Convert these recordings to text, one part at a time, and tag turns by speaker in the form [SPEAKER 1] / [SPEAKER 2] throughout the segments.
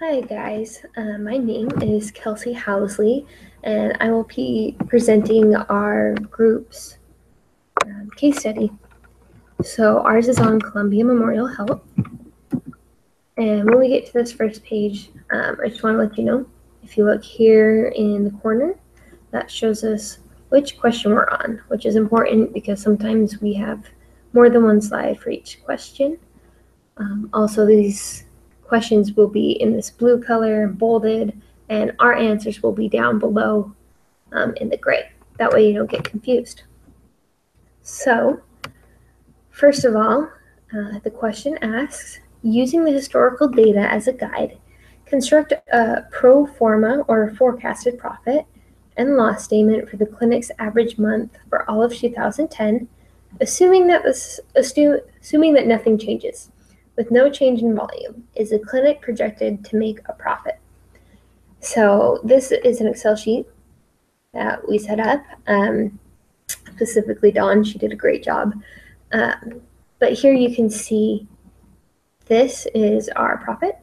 [SPEAKER 1] Hi guys, my name is Kelsey Housley and I will be presenting our group's case study. So ours is on Columbia Memorial Health, and when we get to this first page, I just want to let you know, if you look here in the corner, that shows us which question we're on, which is important because sometimes we have more than one slide for each question. Also, these questions will be in this blue color, bolded, and our answers will be down below in the gray. That way you don't get confused. So, first of all, the question asks, using the historical data as a guide, construct a pro forma or forecasted profit and loss statement for the clinic's average month for all of 2010, assuming that nothing changes. With no change in volume, is the clinic projected to make a profit? So this is an Excel sheet that we set up. Specifically Dawn, she did a great job. But here you can see this is our profit,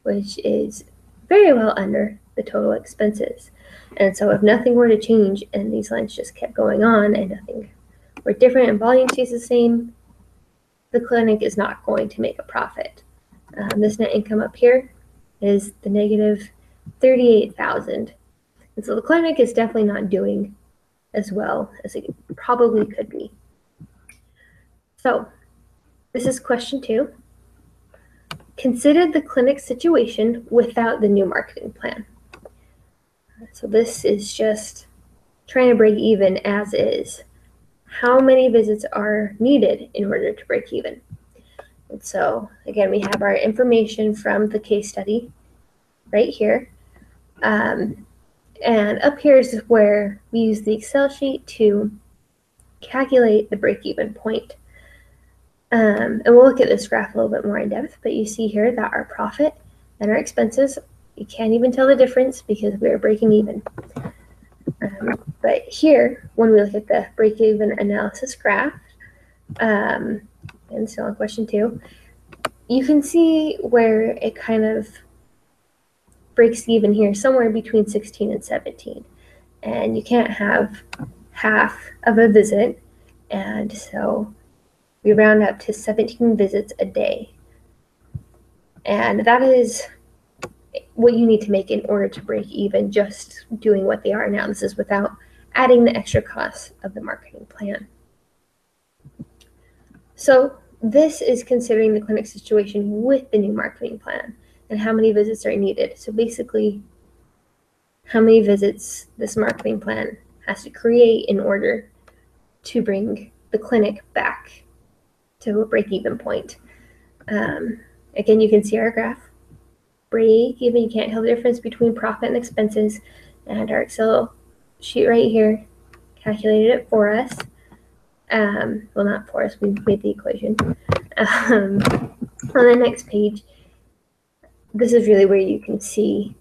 [SPEAKER 1] which is very well under the total expenses. And so if nothing were to change and these lines just kept going on and nothing were different and volume stays the same, the clinic is not going to make a profit. This net income up here is the negative 38,000. And so the clinic is definitely not doing as well as it probably could be. So this is question 2. Consider the clinic's situation without the new marketing plan. So this is just trying to break even as is. How many visits are needed in order to break even? And so again, we have our information from the case study right here. And up here is where we use the Excel sheet to calculate the break-even point. And we'll look at this graph a little bit more in depth, but you see here that our profit and our expenses, you can't even tell the difference because we're breaking even. But here, when we look at the break-even analysis graph, and still on question 2, you can see where it kind of breaks even here, somewhere between 16 and 17. And you can't have half of a visit, and so we round up to 17 visits a day. And that is what you need to make in order to break even, just doing what they are now. This is without adding the extra costs of the marketing plan. So this is considering the clinic situation with the new marketing plan and how many visits are needed. So basically, how many visits this marketing plan has to create in order to bring the clinic back to a break-even point. Again, you can see our graph. Break even, you can't tell the difference between profit and expenses, and our Excel sheet right here calculated it for us. Well, not for us, we made the equation. On the next page, this is really where you can see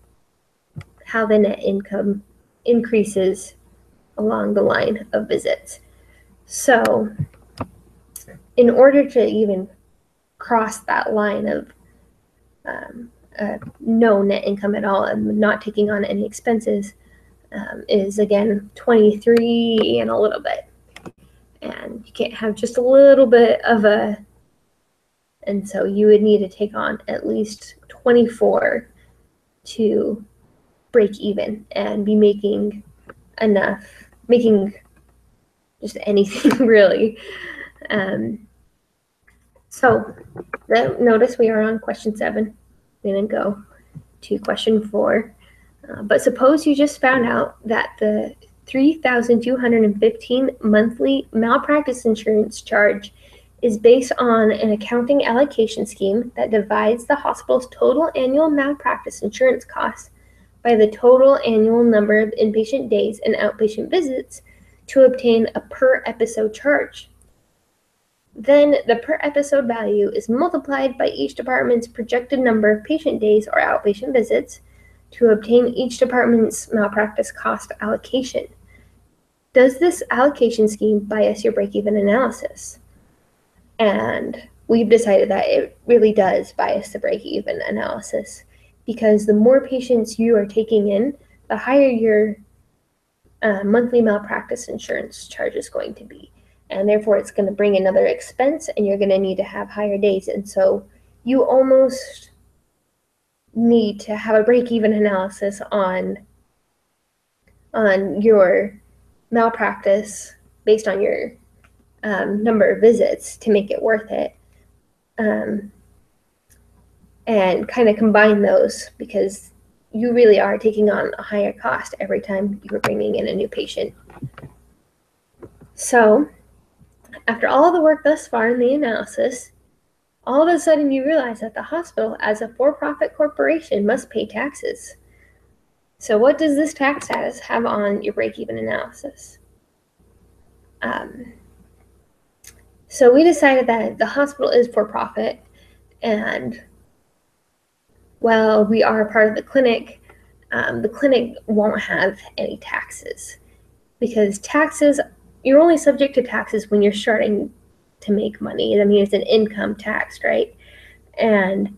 [SPEAKER 1] how the net income increases along the line of visits. So in order to even cross that line of no net income at all and not taking on any expenses, is again 23 and a little bit. And you can't have just a little bit of and so you would need to take on at least 24 to break even and be making just anything really. So notice we are on question 7. We're going to go to question 4. But suppose you just found out that the $3,215 monthly malpractice insurance charge is based on an accounting allocation scheme that divides the hospital's total annual malpractice insurance costs by the total annual number of inpatient days and outpatient visits to obtain a per episode charge. Then the per episode value is multiplied by each department's projected number of patient days or outpatient visits to obtain each department's malpractice cost allocation. Does this allocation scheme bias your break-even analysis? And we've decided that it really does bias the break-even analysis because the more patients you are taking in, the higher your monthly malpractice insurance charge is going to be. And therefore, it's going to bring another expense, and you're going to need to have higher days. And so you almost need to have a break-even analysis on your malpractice based on your number of visits to make it worth it. And kind of combine those, because you really are taking on a higher cost every time you're bringing in a new patient. So after all the work thus far in the analysis, all of a sudden you realize that the hospital, as a for-profit corporation, must pay taxes. So what does this tax status have on your break-even analysis? So we decided that the hospital is for-profit, and while we are a part of the clinic won't have any taxes, because taxes, you're only subject to taxes when you're starting to make money. I mean, it's an income tax, right? And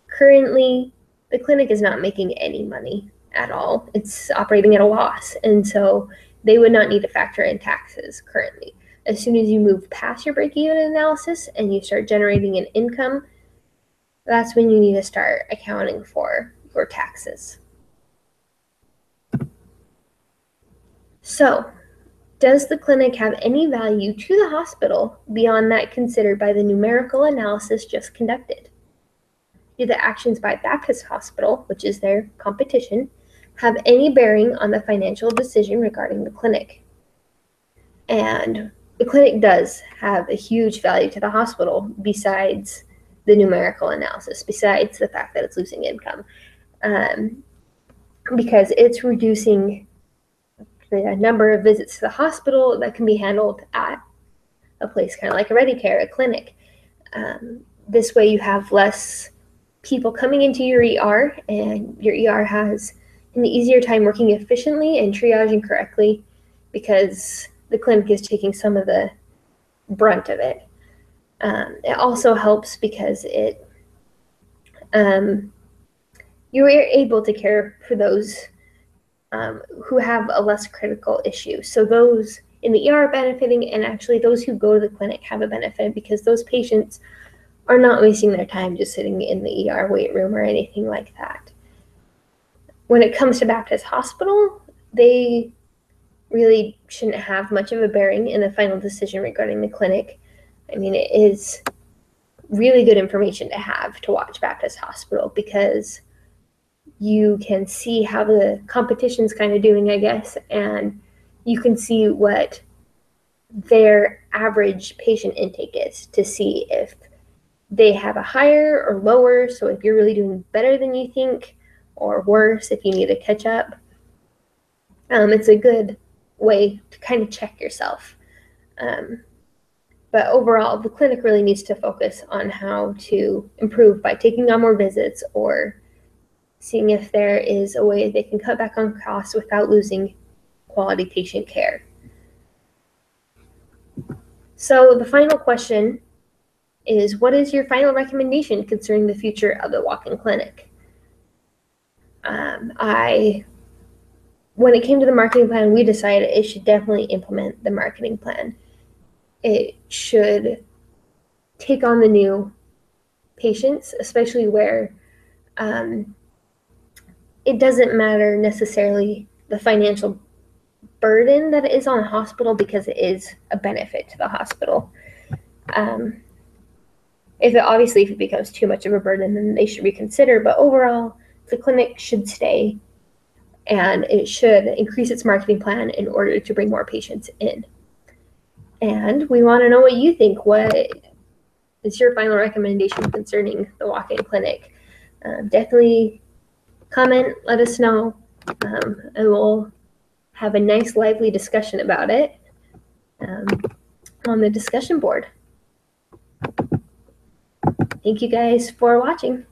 [SPEAKER 1] currently, the clinic is not making any money at all. It's operating at a loss, and so they would not need to factor in taxes currently. As soon as you move past your break-even analysis and you start generating an income, that's when you need to start accounting for your taxes. So, does the clinic have any value to the hospital beyond that considered by the numerical analysis just conducted? Do the actions by Baptist Hospital, which is their competition, have any bearing on the financial decision regarding the clinic? And the clinic does have a huge value to the hospital besides the numerical analysis, besides the fact that it's losing income, because it's reducing the number of visits to the hospital that can be handled at a place kind of like a ReadyCare, a clinic. This way you have less people coming into your ER, and your ER has an easier time working efficiently and triaging correctly, because the clinic is taking some of the brunt of it. It also helps because you are able to care for those who have a less critical issue. So those in the ER are benefiting, and actually those who go to the clinic have a benefit, because those patients are not wasting their time just sitting in the ER wait room or anything like that. When it comes to Baptist Hospital, they really shouldn't have much of a bearing in the final decision regarding the clinic. I mean, it is really good information to have to watch Baptist Hospital, because you can see how the competition's kind of doing, I guess, and you can see what their average patient intake is to see if they have a higher or lower. So if you're really doing better than you think, or worse, if you need to catch up, it's a good way to kind of check yourself. But overall, the clinic really needs to focus on how to improve by taking on more visits, or seeing if there is a way they can cut back on costs without losing quality patient care. So the final question is, what is your final recommendation concerning the future of the walk-in clinic? When it came to the marketing plan, we decided it should definitely implement the marketing plan. It should take on the new patients, especially where it doesn't matter necessarily the financial burden that is on the hospital, because it is a benefit to the hospital. If it becomes too much of a burden, then they should reconsider. But overall, the clinic should stay, and it should increase its marketing plan in order to bring more patients in. And we want to know what you think. What is your final recommendation concerning the walk-in clinic? Definitely comment, let us know, and we'll have a nice, lively discussion about it on the discussion board. Thank you guys for watching.